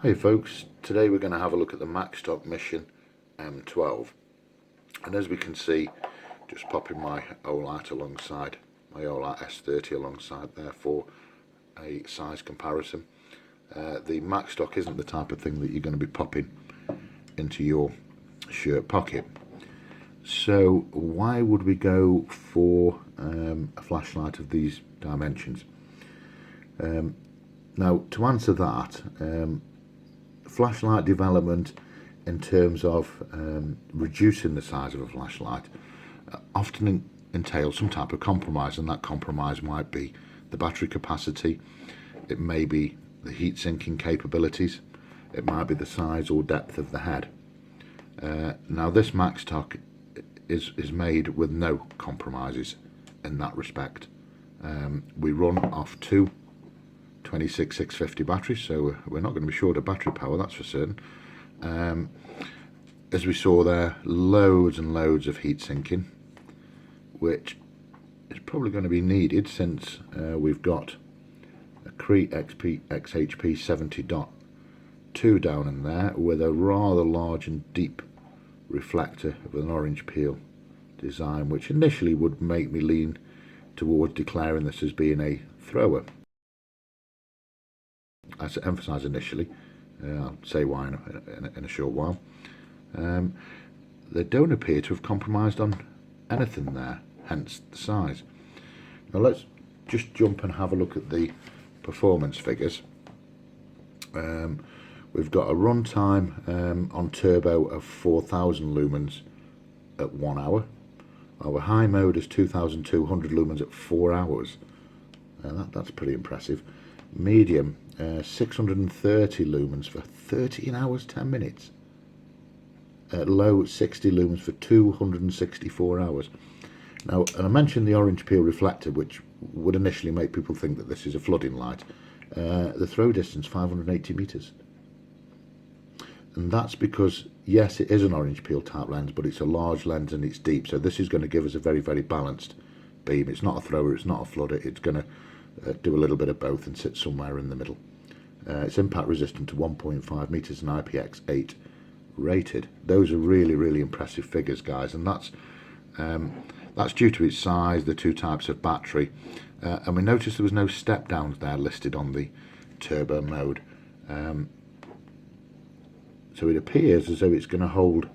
Hey folks, today we're going to have a look at the Maxtoch Mission M12, and as we can see, just popping my Olight alongside, my Olight S30 alongside there for a size comparison. The Maxtoch isn't the type of thing that you're going to be popping into your shirt pocket, so why would we go for a flashlight of these dimensions? Now, to answer that, flashlight development in terms of reducing the size of a flashlight often entails some type of compromise, and that compromise might be the battery capacity, it may be the heat sinking capabilities, it might be the size or depth of the head. Now this Maxtoch is made with no compromises in that respect. We run off two 26650 batteries, so we're not going to be short of battery power, that's for certain. As we saw there, loads and loads of heat sinking, which is probably going to be needed since we've got a Cree XP XHP 70.2 down in there with a rather large and deep reflector of an orange peel design, which initially would make me lean towards declaring this as being a thrower. I emphasise initially, I'll say why in a short while. They don't appear to have compromised on anything there, hence the size. Now let's just jump and have a look at the performance figures. We've got a run time on turbo of 4000 lumens at 1 hour. Our high mode is 2200 lumens at 4 hours. That's pretty impressive. Medium 630 lumens for 13 hours 10 minutes. Low 60 lumens for 264 hours. Now, and I mentioned the orange peel reflector, which would initially make people think that this is a flooding light. The throw distance 580 meters, and that's because yes, it is an orange peel type lens, but it's a large lens and it's deep, so this is going to give us a very, very balanced beam. It's not a thrower, it's not a flooder, it's going to do a little bit of both and sit somewhere in the middle. It's impact resistant to 1.5 meters and IPX8 rated. Those are really, really impressive figures, guys, and that's due to its size, the two types of battery, and we noticed there was no step downs there listed on the turbo mode. So it appears as though it's going to hold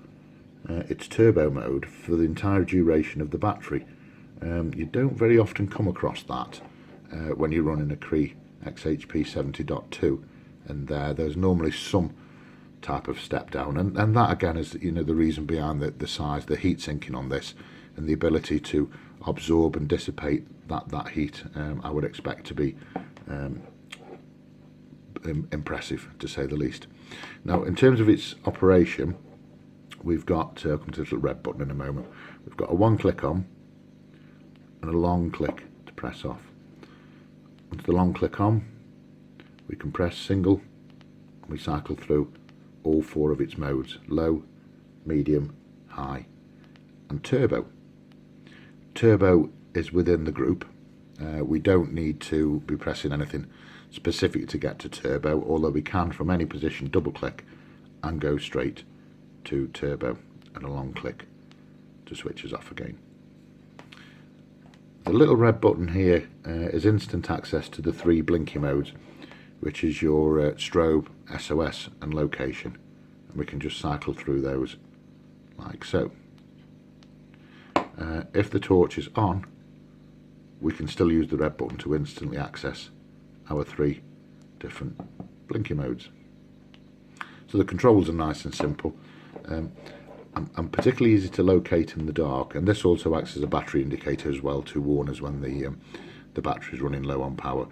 its turbo mode for the entire duration of the battery. You don't very often come across that when you're running a Cree XHP 70.2, and there's normally some type of step down, and that again is, you know, the reason behind the size, the heat sinking on this, and the ability to absorb and dissipate that heat. I would expect to be impressive, to say the least. Now, in terms of its operation, we've got I'll come to the little red button in a moment. We've got a one click on and a long click to press off. Once the long click on, we can press single and we cycle through all four of its modes: low, medium, high and turbo. Turbo is within the group. We don't need to be pressing anything specific to get to turbo, although we can from any position double click and go straight to turbo, and a long click to switch us off again. The little red button here is instant access to the three blinky modes, which is your strobe, SOS and location, and we can just cycle through those like so. If the torch is on, we can still use the red button to instantly access our three different blinky modes. So the controls are nice and simple, and particularly easy to locate in the dark, and this also acts as a battery indicator as well to warn us when the battery is running low on power.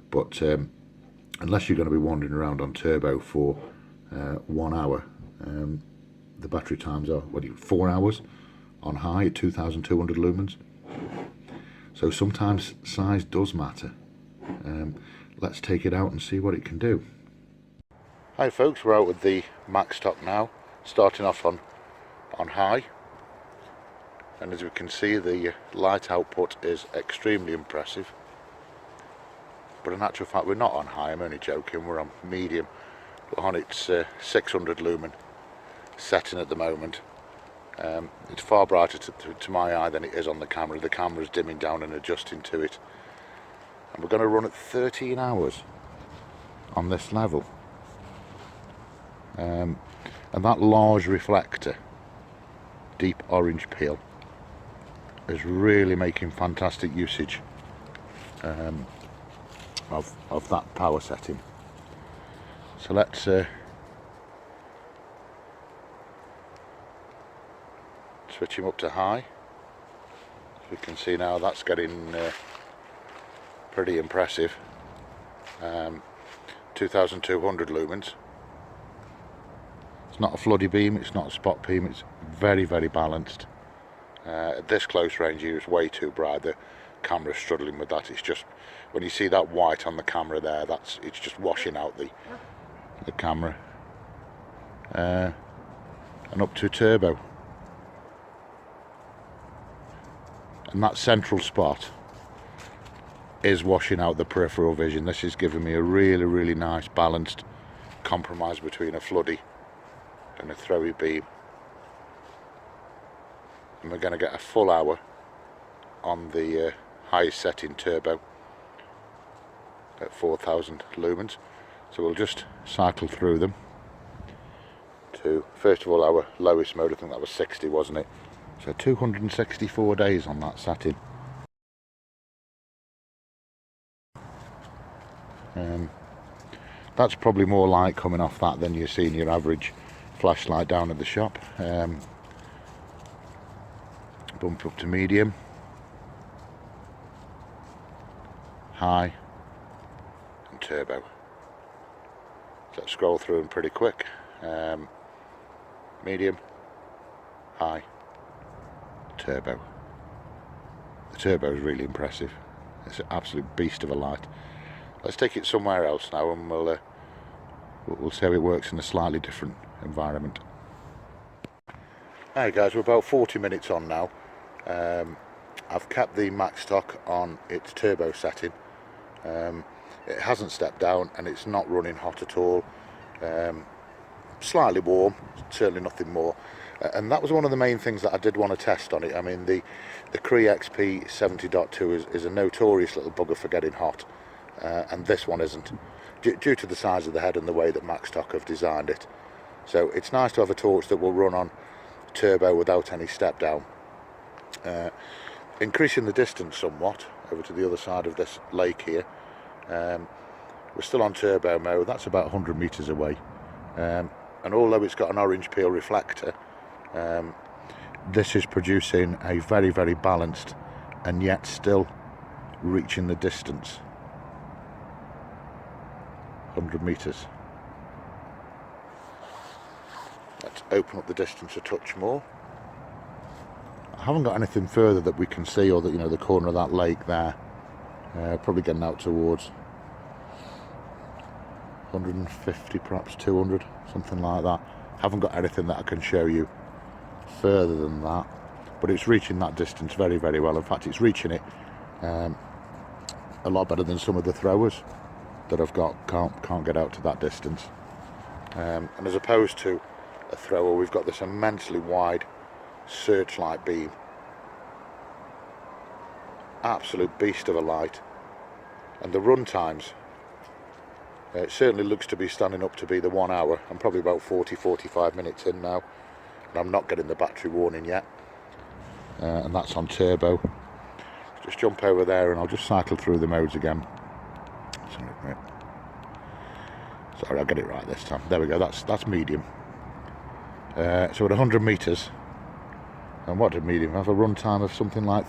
But unless you're going to be wandering around on turbo for 1 hour, the battery times are 4 hours on high at 2200 lumens. So sometimes size does matter. Let's take it out and see what it can do. Hi folks, we're out with the Maxtoch now, starting off on high, and as we can see the light output is extremely impressive, but in actual fact we're not on high, I'm only joking, we're on medium We're on its 600 lumen setting at the moment. It's far brighter to my eye than it is on the camera. The camera's dimming down and adjusting to it. And we're going to run at 13 hours on this level. And that large reflector, deep orange peel, is really making fantastic usage of that power setting. So let's switch him up to high. As we can see now, that's getting pretty impressive. 2200 lumens. It's not a floody beam, it's not a spot beam, it's very, very balanced. At this close range here, it's way too bright. The camera's struggling with that. It's just, when you see that white on the camera there, it's just washing out the camera. And up to turbo. And that central spot is washing out the peripheral vision. This is giving me a really, really nice balanced compromise between a floody and a throwy beam. And we're going to get a full hour on the highest setting turbo at 4000 lumens. So we'll just cycle through them to, first of all, our lowest mode. I think that was 60, wasn't it? So 264 days on that setting. That's probably more light coming off that than you see in your average flashlight down at the shop. Bump up to medium, high, and turbo. So let's scroll through them pretty quick. Medium, high, turbo. The turbo is really impressive. It's an absolute beast of a light. Let's take it somewhere else now, and we'll see how it works in a slightly different environment. Hey guys, we're about 40 minutes on now. I've kept the Maxtoch on its turbo setting. It hasn't stepped down and it's not running hot at all. Slightly warm, certainly nothing more. And that was one of the main things that I did want to test on it. I mean, the Cree XP 70.2 is a notorious little bugger for getting hot. And this one isn't, due to the size of the head and the way that Maxtoch have designed it. So it's nice to have a torch that will run on turbo without any step down. Increasing the distance somewhat over to the other side of this lake here. We're still on turbo mode. That's about 100 meters away, and although it's got an orange peel reflector, this is producing a very, very balanced and yet still reaching the distance. 100 meters. Let's open up the distance a touch more. I haven't got anything further that we can see, or that, you know, the corner of that lake there. Probably getting out towards 150, perhaps 200, something like that. Haven't got anything that I can show you further than that, but it's reaching that distance very, very well. In fact, it's reaching it a lot better than some of the throwers that I've got. Can't get out to that distance. And as opposed to a thrower, we've got this immensely wide searchlight beam. Absolute beast of a light. And the run times, it certainly looks to be standing up to be the 1 hour. I'm probably about 40-45 minutes in now, and I'm not getting the battery warning yet. And that's on turbo. Just jump over there and I'll just cycle through the modes again. Sorry, I'll get it right this time. There we go, that's medium. So at 100 meters, and what did medium have? A run time of something like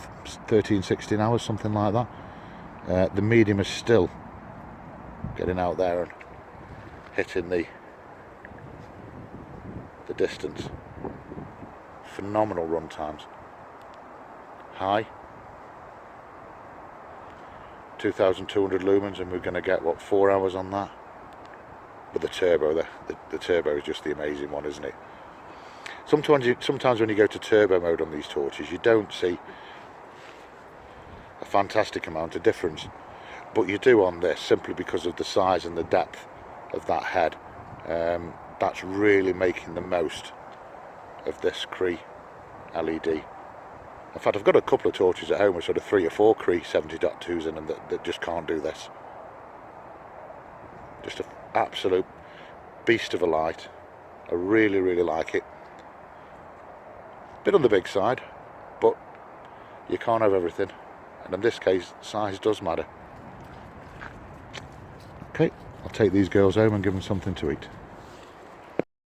13-16 hours, something like that. The medium is still getting out there and hitting the distance. Phenomenal run times. High, 2200 lumens, and we're going to get, what, 4 hours on that? But the turbo, the turbo is just the amazing one, isn't it? Sometimes when you go to turbo mode on these torches, you don't see a fantastic amount of difference, but you do on this, simply because of the size and the depth of that head. That's really making the most of this Cree LED. In fact, I've got a couple of torches at home with sort of 3 or 4 Cree 70.2s in them that just can't do this. Just an absolute beast of a light. I really, really like it. Bit on the big side, but you can't have everything. And in this case, size does matter. Okay, I'll take these girls home and give them something to eat.